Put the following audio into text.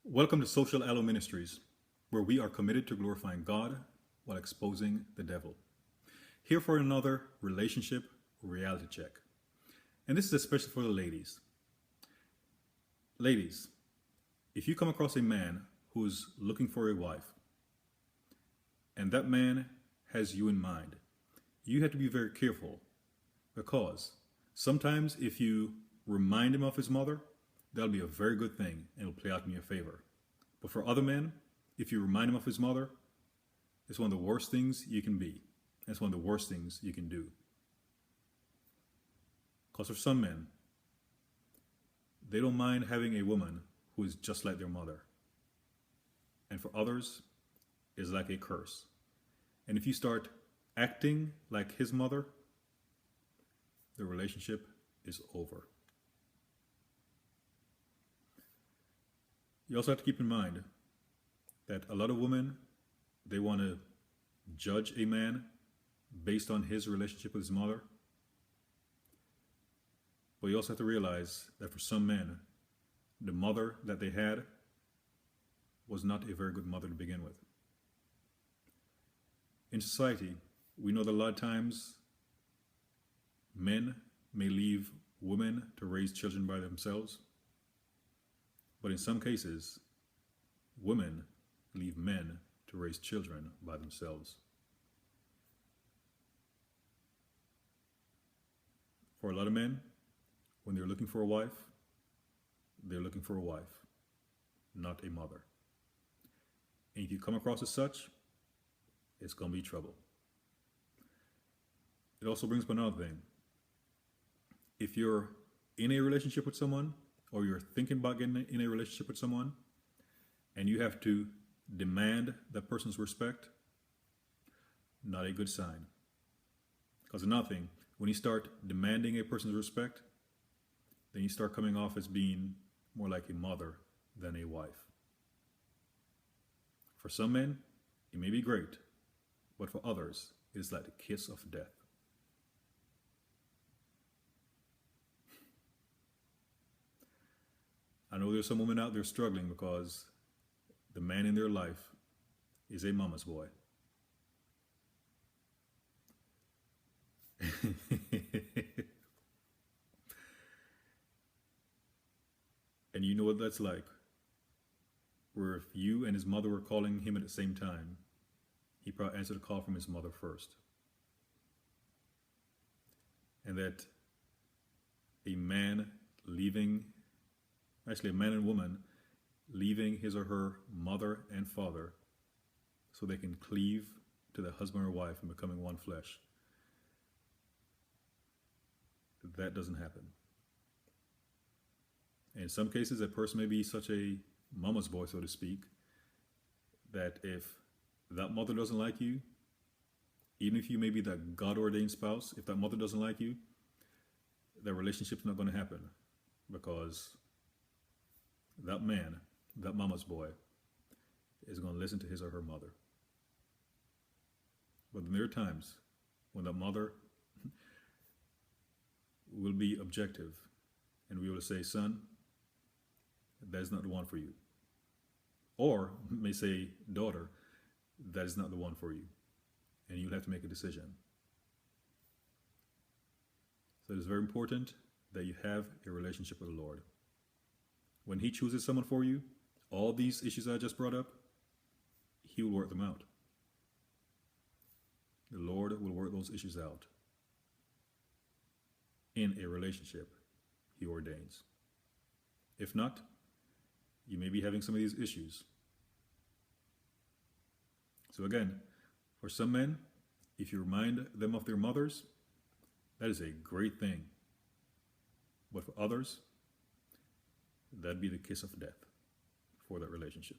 Welcome to Social Aloe Ministries, where we are committed to glorifying God while exposing the devil. Here for another relationship reality check. And this is especially for the ladies. Ladies, if you come across a man who's looking for a wife, and that man has you in mind, you have to be very careful because sometimes if you remind him of his mother, that'll be a very good thing and it'll play out in your favor. But for other men, if you remind him of his mother, it's one of the worst things you can be. It's one of the worst things you can do. Because for some men, they don't mind having a woman who is just like their mother. And for others, it's like a curse. And if you start acting like his mother, the relationship is over. You also have to keep in mind that a lot of women, they want to judge a man based on his relationship with his mother. But you also have to realize that for some men, the mother that they had was not a very good mother to begin with. In society, we know that a lot of times men may leave women to raise children by themselves. But in some cases, women leave men to raise children by themselves. For a lot of men, when they're looking for a wife, they're looking for a wife, not a mother. And if you come across as such, it's going to be trouble. It also brings up another thing. If you're in a relationship with someone, or you're thinking about getting in a relationship with someone, and you have to demand that person's respect, not a good sign. Because another thing, when you start demanding a person's respect, then you start coming off as being more like a mother than a wife. For some men, it may be great, but for others, it is like the kiss of death. I know there's some women out there struggling because the man in their life is a mama's boy. And you know what that's like, where if you and his mother were calling him at the same time, he probably answered a call from his mother first. And that a man a man and woman leaving his or her mother and father so they can cleave to the husband or wife and becoming one flesh. That doesn't happen. And in some cases, that person may be such a mama's boy, so to speak, that if that mother doesn't like you, even if you may be that God-ordained spouse, if that mother doesn't like you, that relationship's not going to happen because that man, that mama's boy, is going to listen to his or her mother. But then there are times when that mother will be objective and we will say, son, that is not the one for you. Or may say, daughter, that is not the one for you. And you'll have to make a decision. So it is very important that you have a relationship with the Lord. When he chooses someone for you, all these issues I just brought up, he will work them out. The Lord will work those issues out in a relationship he ordains. If not, you may be having some of these issues. So again, for some men, if you remind them of their mothers, that is a great thing. But for others, that'd be the kiss of death for that relationship.